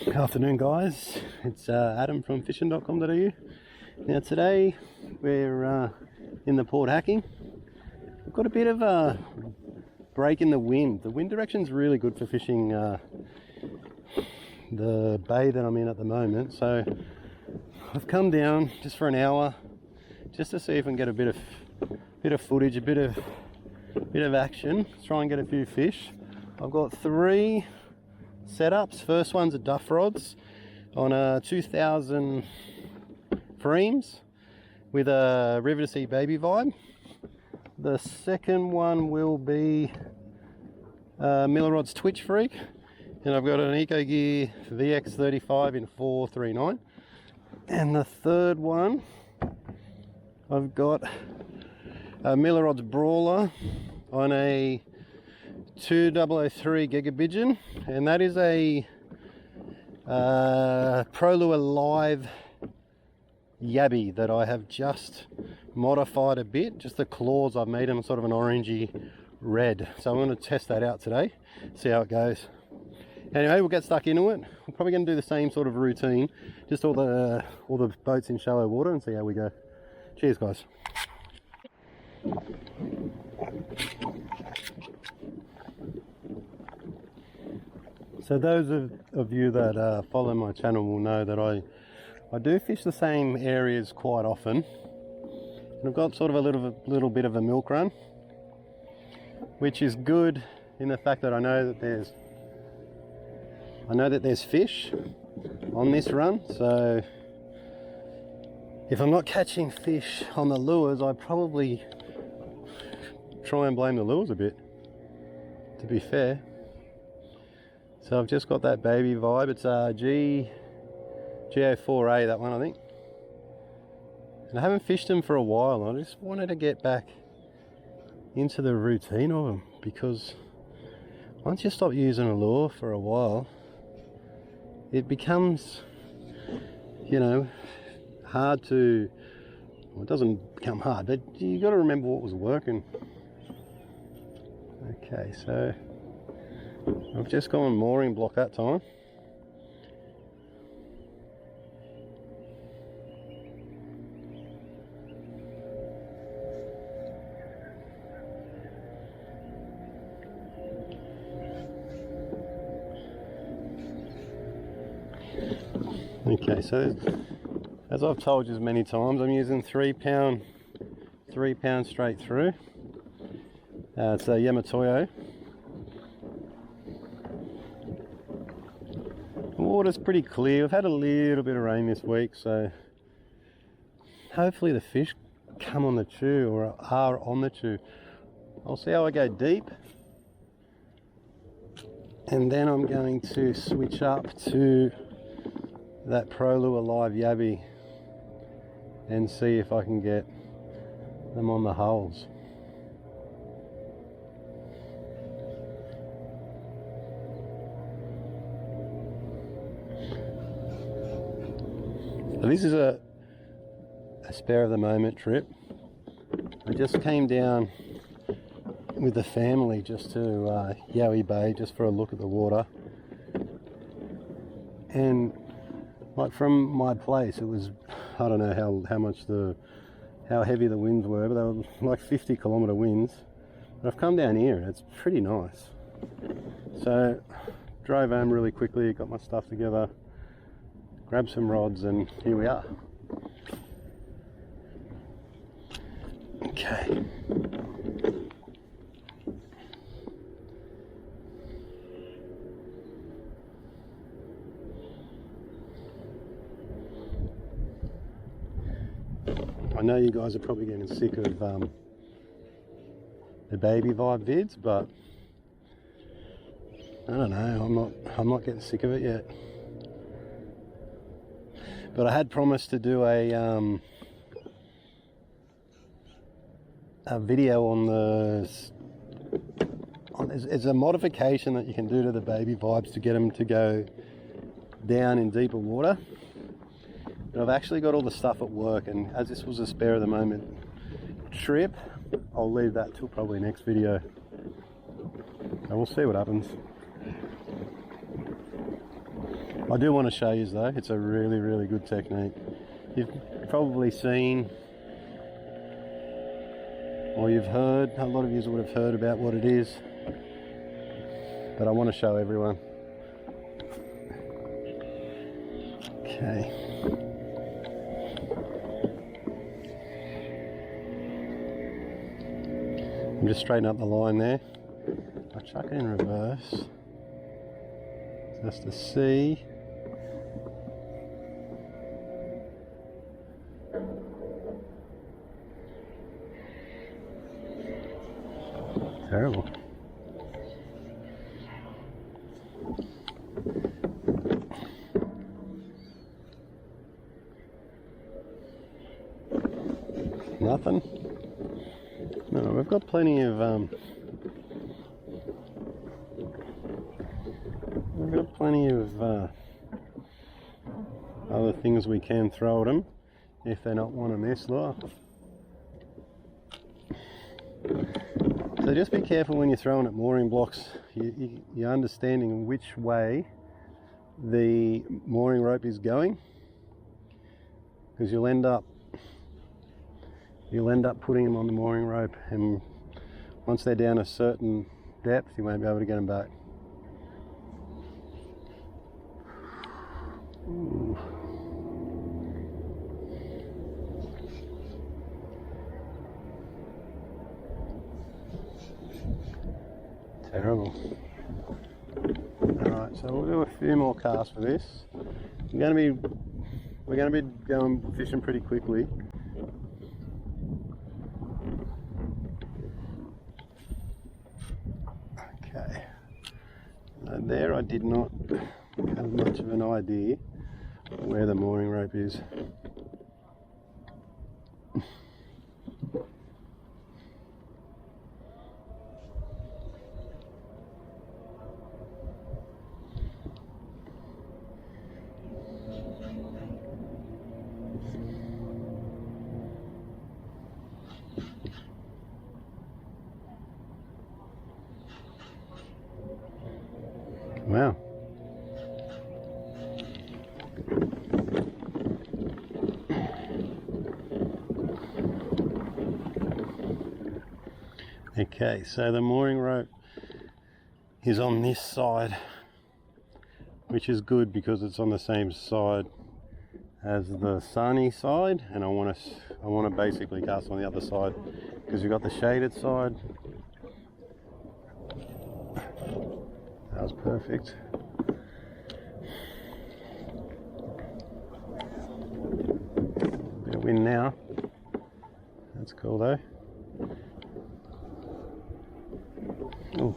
Afternoon guys, it's Adam from fishin.com.au. Now today we're in the port hacking. We've got a bit of a break in the wind. The wind direction's really good for fishing the bay that I'm in at the moment, so I've come down just for an hour just to see if I can get a bit of footage, a bit of action, try and get a few fish. I've got 3 setups. First one's a duff rods on a 2000 Breams with a River to Sea baby vibe. The second one will be Miller Rods Twitch Freak, and I've got an Eco Gear VX35 in 439. And the third one, I've got a Miller Rods Brawler on a 2003 Gigabidgeon, and that is a Pro Lure Live Yabby that I have just modified a bit. Just the claws, I've made them sort of an orangey red, so I'm going to test that out today, see how it goes. Anyway, we'll get stuck into it. We're probably going to do the same sort of routine, just all the boats in shallow water, and see how we go. Cheers guys. So those of you that follow my channel will know that I do fish the same areas quite often, and I've got sort of a little bit of a milk run, which is good in the fact that I know that there's fish on this run. So if I'm not catching fish on the lures, I probably try and blame the lures a bit, to be fair. So I've just got that baby vibe. It's a G04A, that one I think. And I haven't fished them for a while. I just wanted to get back into the routine of them, because once you stop using a lure for a while, it becomes, you know, hard to, well, it doesn't become hard, but you got to remember what was working. Okay, so I've just gone mooring block that time. Okay, so as I've told you many times, I'm using 3 pound straight through. It's a Yamatoyo. The water's pretty clear. We've had a little bit of rain this week, so hopefully the fish come on the chew, or are on the chew. I'll see how I go deep, and then I'm going to switch up to that Pro Lure Live Yabby and see if I can get them on the hulls. So this is a spare of the moment trip. I just came down with the family just to Yowie Bay, just for a look at the water. And like from my place, it was, I don't know how heavy the winds were, but they were like 50-kilometre winds. But I've come down here and it's pretty nice. So drove home really quickly, got my stuff together, grabbed some rods, and here we are. Okay. I know you guys are probably getting sick of the baby vibe vids, but I don't know, I'm not getting sick of it yet. But I had promised to do a video on it's a modification that you can do to the baby vibes to get them to go down in deeper water. But I've actually got all the stuff at work, and as this was a spare of the moment trip, I'll leave that till probably next video. And we'll see what happens. I do want to show you though, it's a really, really good technique. You've probably seen, or you've heard, a lot of you would have heard about what it is, but I want to show everyone. Okay. I'm just straightening up the line there. I'll chuck it in reverse just to see. Terrible. Nothing. No, we've got plenty of other things we can throw at them if they don't want to mess lure. So just be careful when you're throwing at mooring blocks. You're understanding which way the mooring rope is going, because you'll end up putting them on the mooring rope, and once they're down a certain depth you won't be able to get them back. Ooh. Terrible. Alright, so we'll do a few more casts for this. We're going to be going fishing pretty quickly. Okay. There I did not have much of an idea where the mooring rope is. Wow. Okay, so the mooring rope is on this side, which is good because it's on the same side as the sunny side, and I want to basically cast on the other side because you've got the shaded side. That was perfect. Bit of wind now. That's cool though. Oh,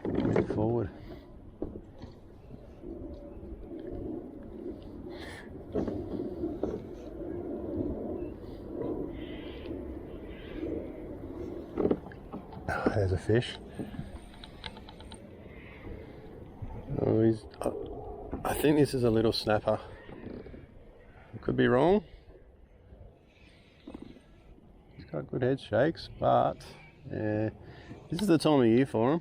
went forward. Oh, there's a fish. Oh, I think this is a little snapper. I could be wrong. He's got good head shakes, but yeah, this is the time of year for him.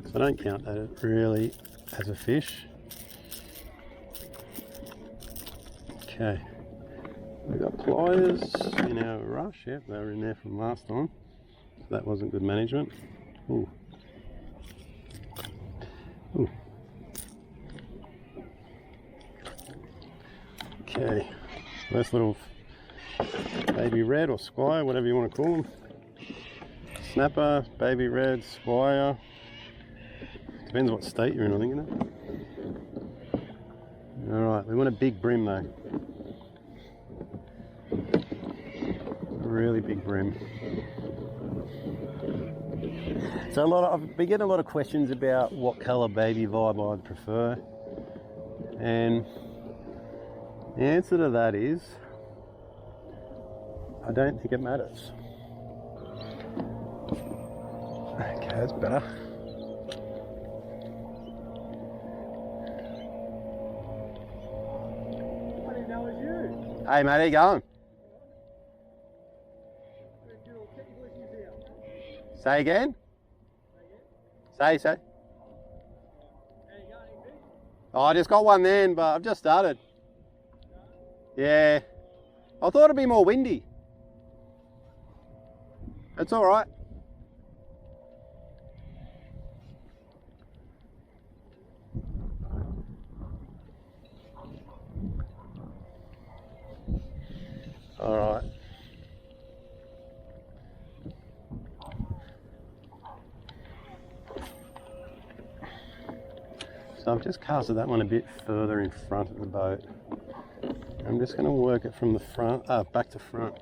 So I don't count that really as a fish. Okay. We've got pliers in our rush. Yep, they were in there from last time. So that wasn't good management. Ooh. Ooh. Okay, nice little baby red or squire, whatever you want to call them. Snapper, baby red, squire. Depends what state you're in, I think, isn't it? Alright, we want a big brim though. Really big brim. So I've been getting a lot of questions about what colour baby vibe I'd prefer, and the answer to that is I don't think it matters. Okay, that's better. I didn't know it was you. Hey mate, how you going? Say again? Say. Oh, I just got one then, but I've just started. Yeah. I thought it'd be more windy. It's all right. All right. So I've just casted that one a bit further in front of the boat. I'm just going to work it from the front, back to front.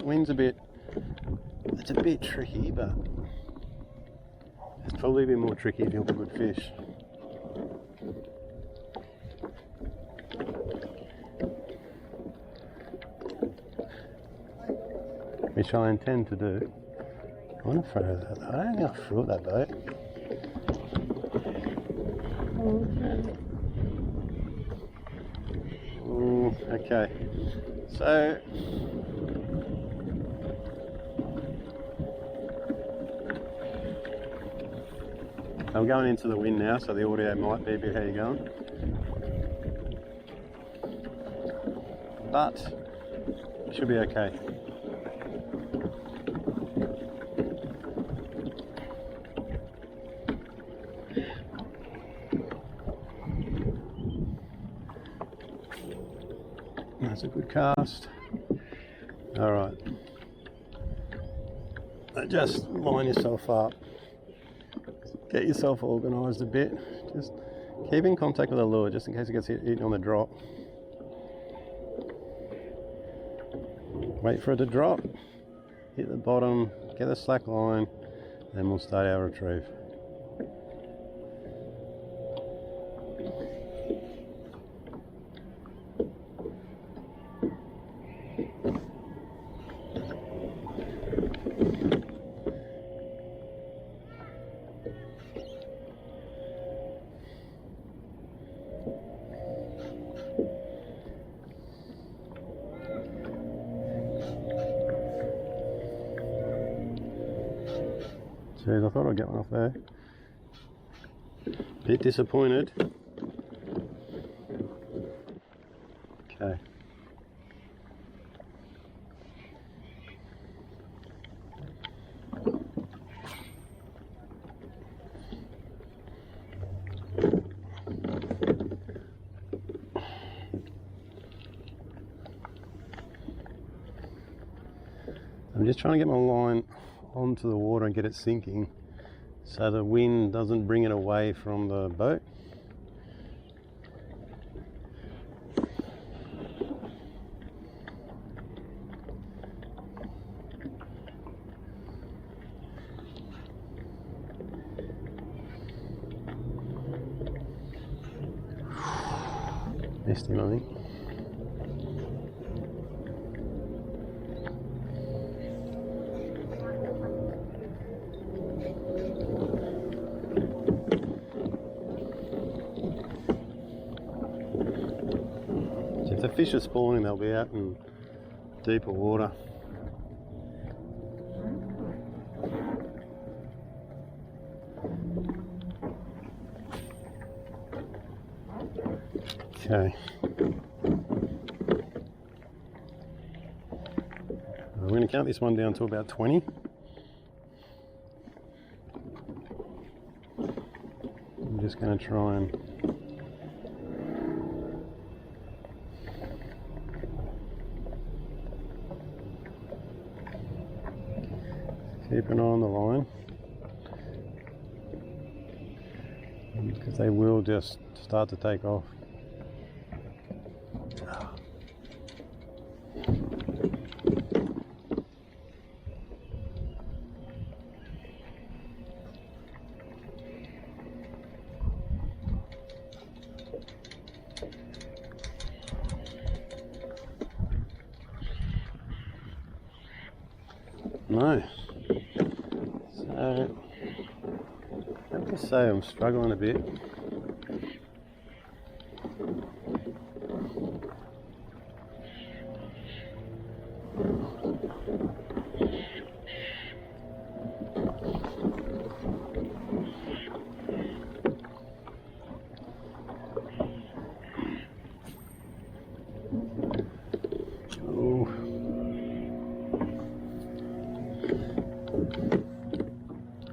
Wind's it's a bit tricky, but it's probably a bit more tricky if you want a good fish. Which I intend to do. I want to throw that. I don't think I threw that boat. Okay, so I'm going into the wind now, so the audio might be a bit how you're going, but it should be okay. That's a good cast. All right. Just line yourself up. Get yourself organised a bit. Just keep in contact with the lure, just in case it gets eaten on the drop. Wait for it to drop. Hit the bottom. Get a slack line. Then we'll start our retrieve. Jeez, I thought I'd get one off there. Bit disappointed. Okay. I'm just trying to get my line onto the water and get it sinking so the wind doesn't bring it away from the boat. Missed him, I think. If the fish are spawning, they'll be out in deeper water. Okay. We're going to count this one down to about 20. I'm just going to try and keep an eye on the line, because they will just start to take off. No. So, I have to say I'm struggling a bit.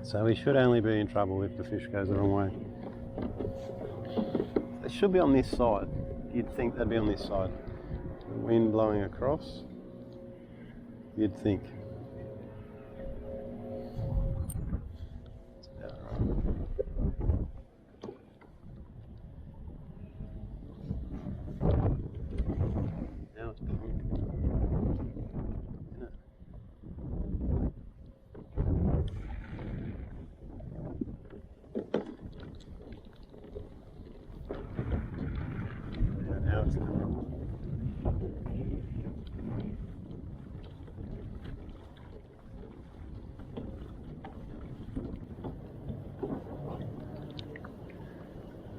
So we should only be in trouble if the fish goes the wrong way. They should be on this side. You'd think they'd be on this side. The wind blowing across, you'd think. That's about right. Now it's blowing.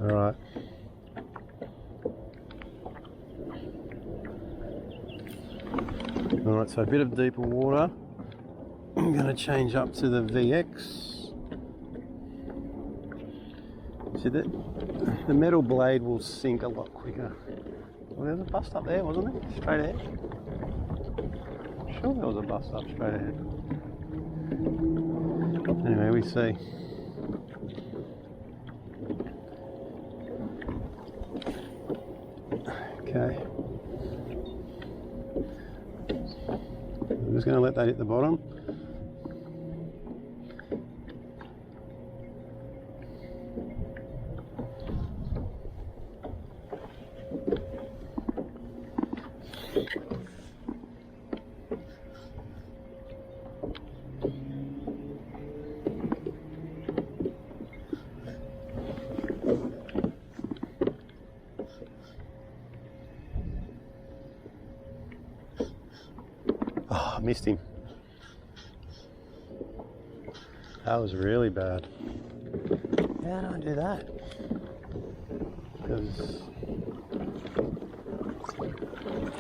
Alright. Alright, so a bit of deeper water. I'm going to change up to the VX. See that? The metal blade will sink a lot quicker. Well, there was a bust up there, wasn't there? Straight ahead. I'm sure there was a bust up straight ahead. Anyway, we see. Okay. I'm just going to let that hit the bottom. Oh, I missed him. That was really bad. How did I do that? Because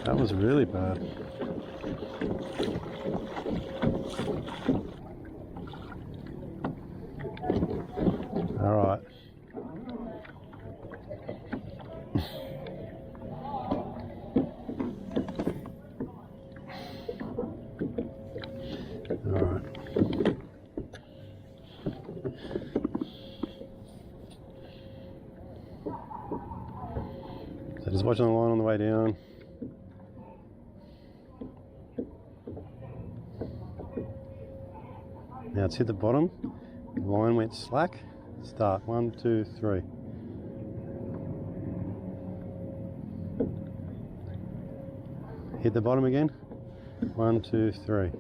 that was really bad. All right. Alright. So just watching the line on the way down. Now it's hit the bottom. The line went slack. Start. 1, 2, 3. Hit the bottom again. 1, 2, 3.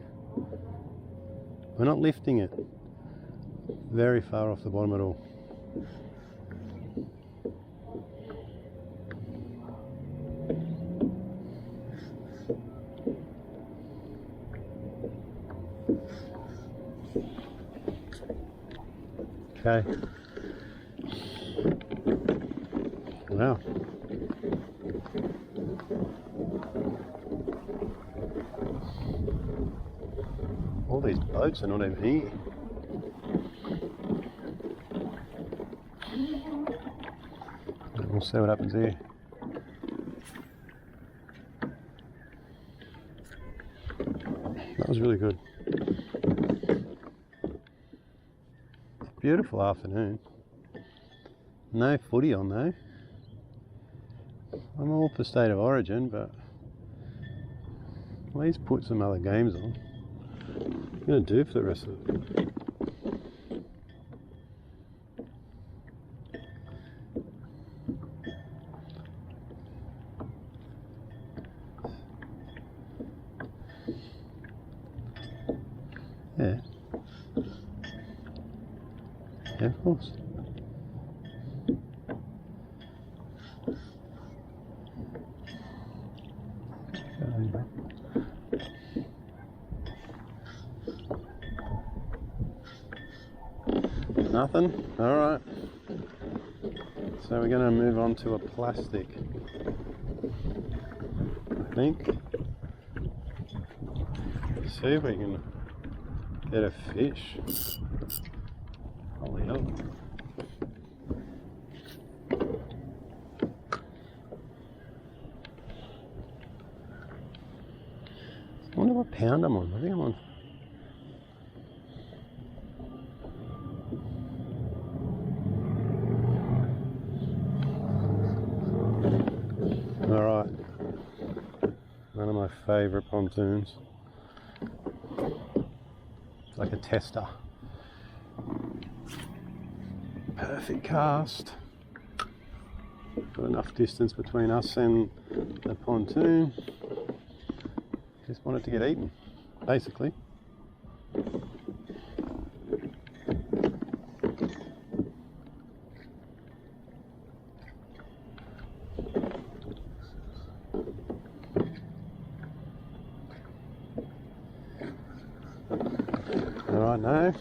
We're not lifting it very far off the bottom at all. Okay. Wow. All these boats are not even here. We'll see what happens here. That was really good. Beautiful afternoon. No footy on though. I'm all for state of origin, but at least put some other games on. What are you going to do for the rest of it? Yeah. Yeah, of course. Nothing? Alright. So we're going to move on to a plastic, I think. see if we can get a fish. Holy hell. I wonder what pound I'm on. I think I'm on. Alright. One of my favourite pontoons. It's like a tester. Perfect cast. Got enough distance between us and the pontoon. Just wanted to get eaten, basically. Alright, no,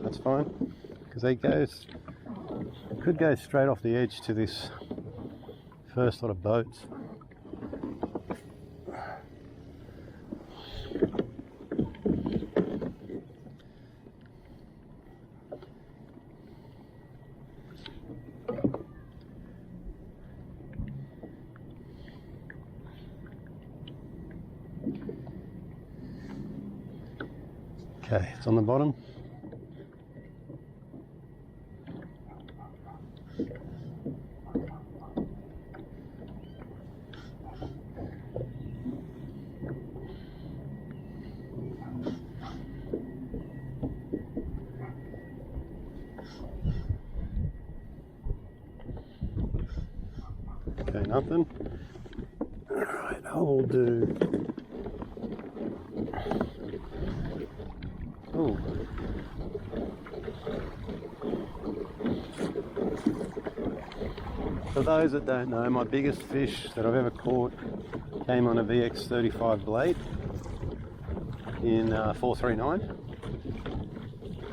that's fine, because he could go straight off the edge to this first lot of boats. Okay, it's on the bottom. Okay, nothing. Alright, I'll do. Oh. For those that don't know, my biggest fish that I've ever caught came on a VX35 blade in 439,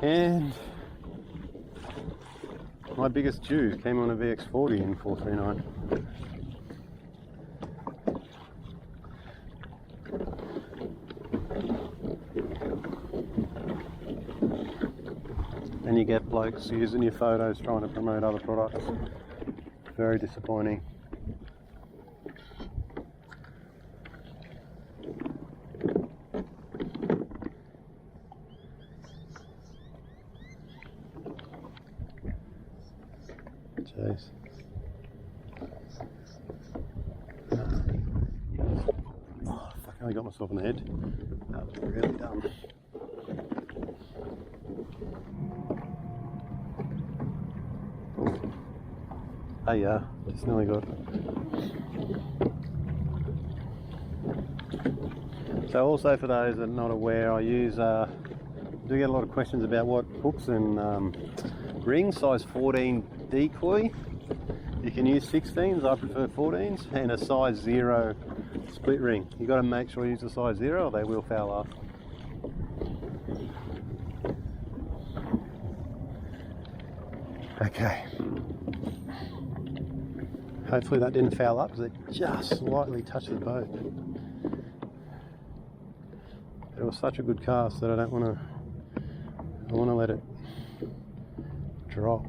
and my biggest Jew came on a VX40 in 439. And you get blokes using your photos trying to promote other products. Very disappointing. Jeez. Oh, fuck, I got myself in the head. That was really dumb. Oh yeah, just nearly got. So also for those that are not aware, I use, do get a lot of questions about what hooks and rings, size 14 decoy. You can use 16s, I prefer 14s, and a size 0 split ring. You got to make sure you use a size 0 or they will foul up. Okay. Hopefully that didn't foul up because it just slightly touched the boat. It was such a good cast that I want to let it drop.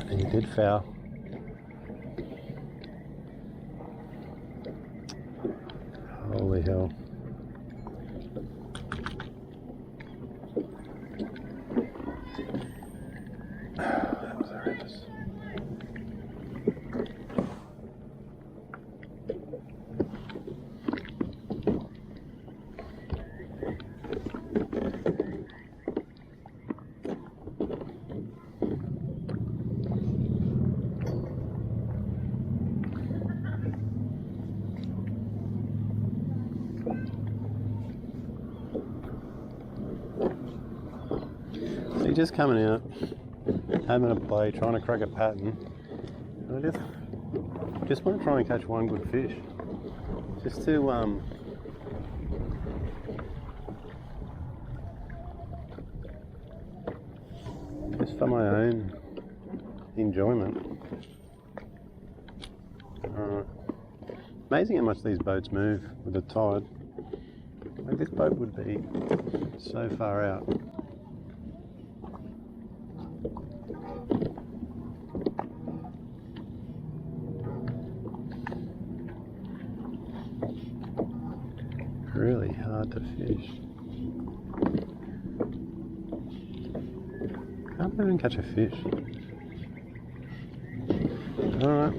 And you did foul. Holy hell. That was horrendous. just coming out, having a play, trying to crack a pattern. And I just want to try and catch one good fish. Just to just for my own enjoyment. Amazing how much these boats move with the tide. Like this boat would be so far out. Really hard to fish. Can't even catch a fish. Alright.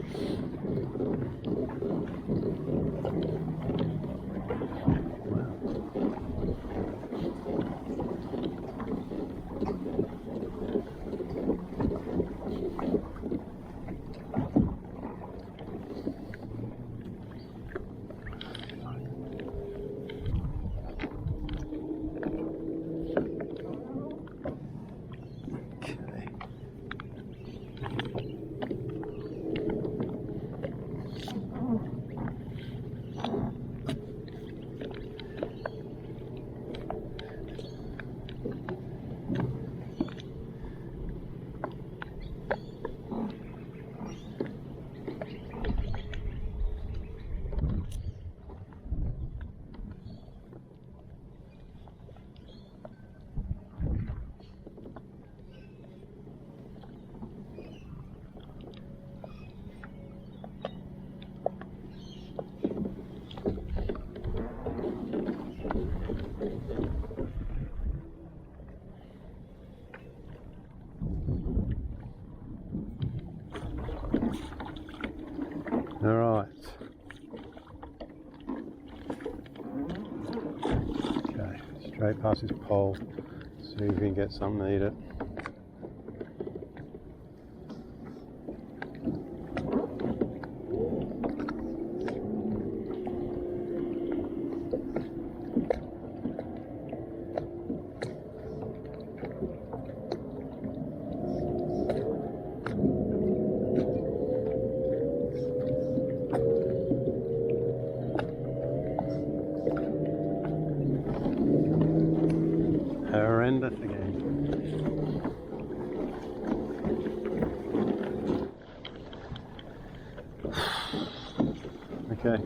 Alright. Okay, straight past this pole. See if we can get something to eat it. Horrendous again. Okay.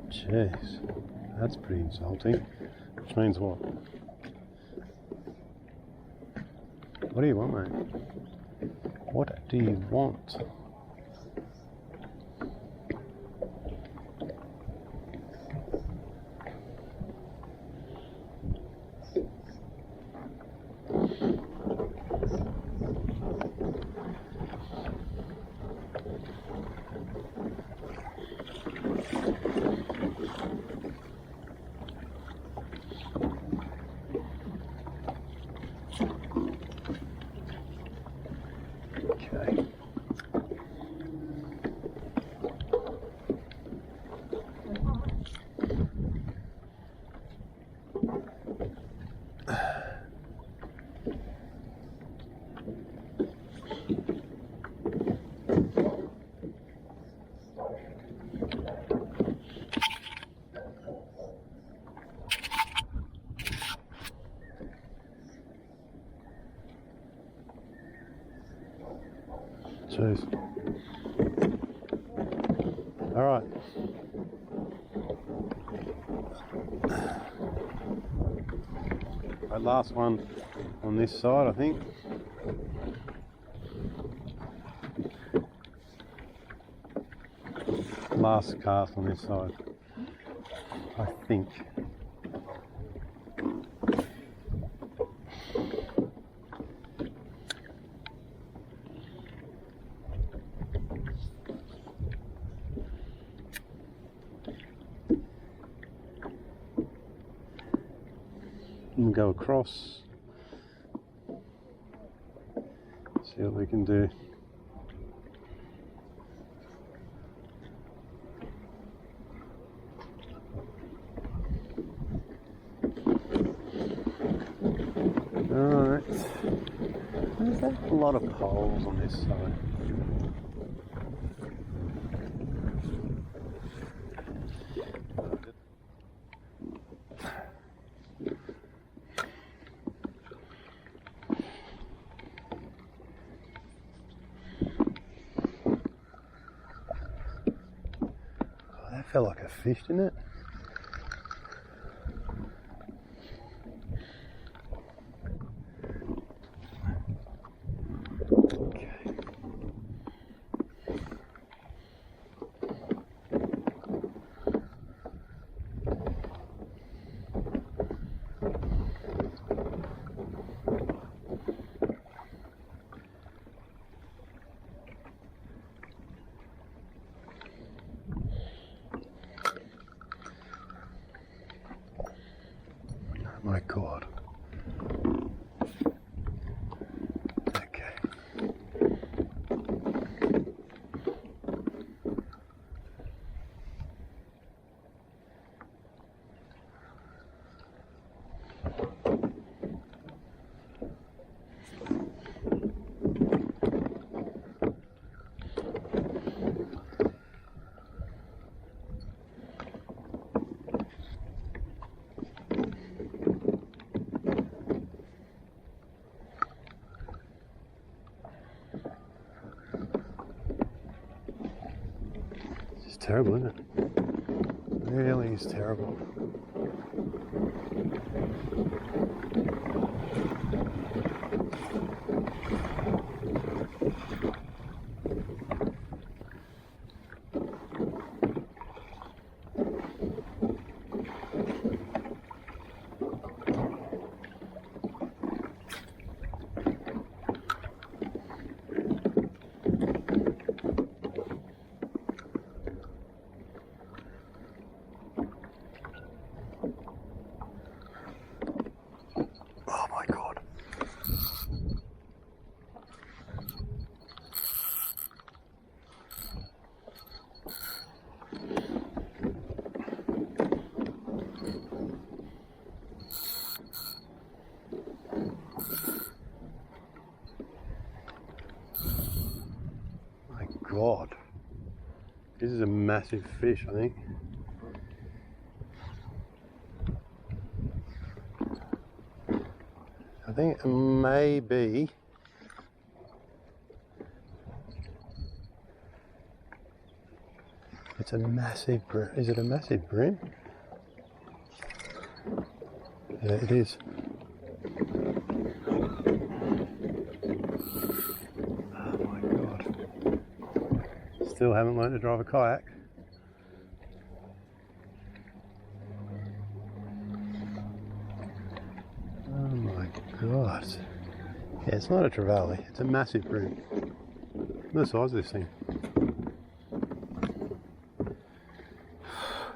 Jeez, that's pretty insulting. Which means what? What do you want, mate? What do you want? Okay. Jeez. All right. Right, last one on this side, I think. Last cast on this side, I think. and go across. See what we can do. Alright, there's a lot of poles on this side. Oh, that felt like a fish, didn't it? My God. Okay. It's terrible, isn't it? It really is terrible. Oh my God. My God. This is a massive fish, I think. I think it may be it's a massive bream. Is it a massive bream? Yeah, it is. Oh my God. Still haven't learned to drive a kayak. Oh my God. Yeah, it's not a trevally, it's a massive bream. Look at the size of this thing.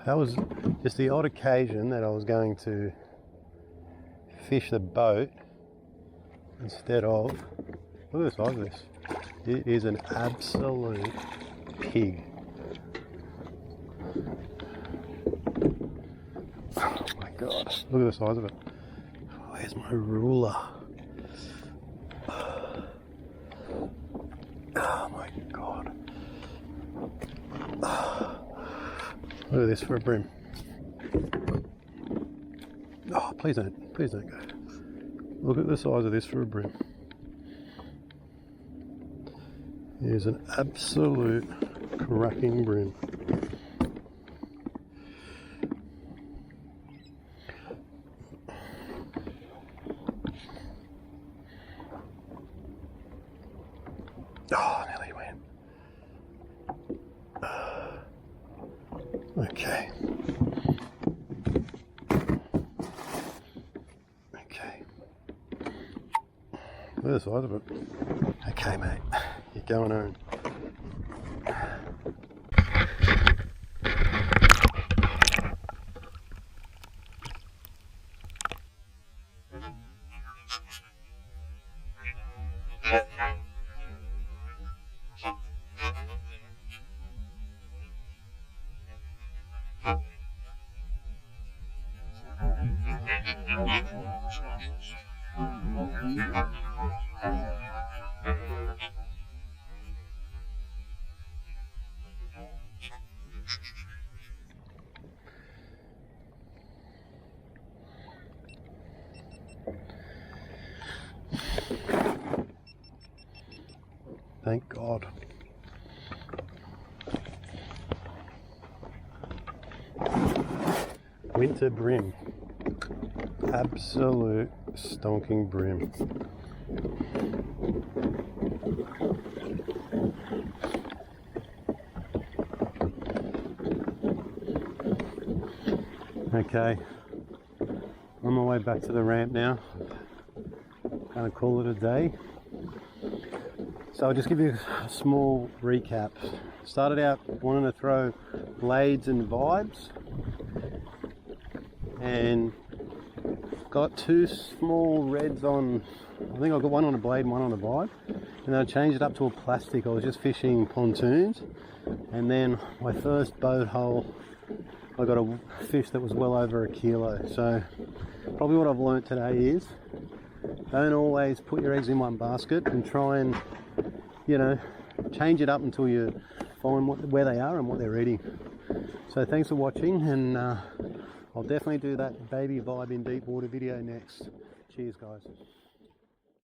That was just the odd occasion that I was going to fish the boat instead of, look at the size of this. It is an absolute pig. Oh my God, look at the size of it. Where's my ruler? Oh my God. Look at this for a bream. Oh, please don't go. Look at the size of this for a bream. It is an absolute cracking bream. Oh, nearly went. Okay. Okay. Look at the size of it. Okay, mate. You're going home. Thank God. Winter bream. Absolute stonking bream. Okay, on my way back to the ramp now. Gonna call it a day. So I'll just give you a small recap. Started out wanting to throw blades and vibes, and got two small reds on. I think I got one on a blade and one on a vibe, and then I changed it up to a plastic. I was just fishing pontoons, and then my first boat hole I got a fish that was well over a kilo. So probably what I've learnt today is don't always put your eggs in one basket, and try and, you know, change it up until you find where they are and what they're eating. So thanks for watching, and I'll definitely do that baby vibe in deep water video next. Cheers guys.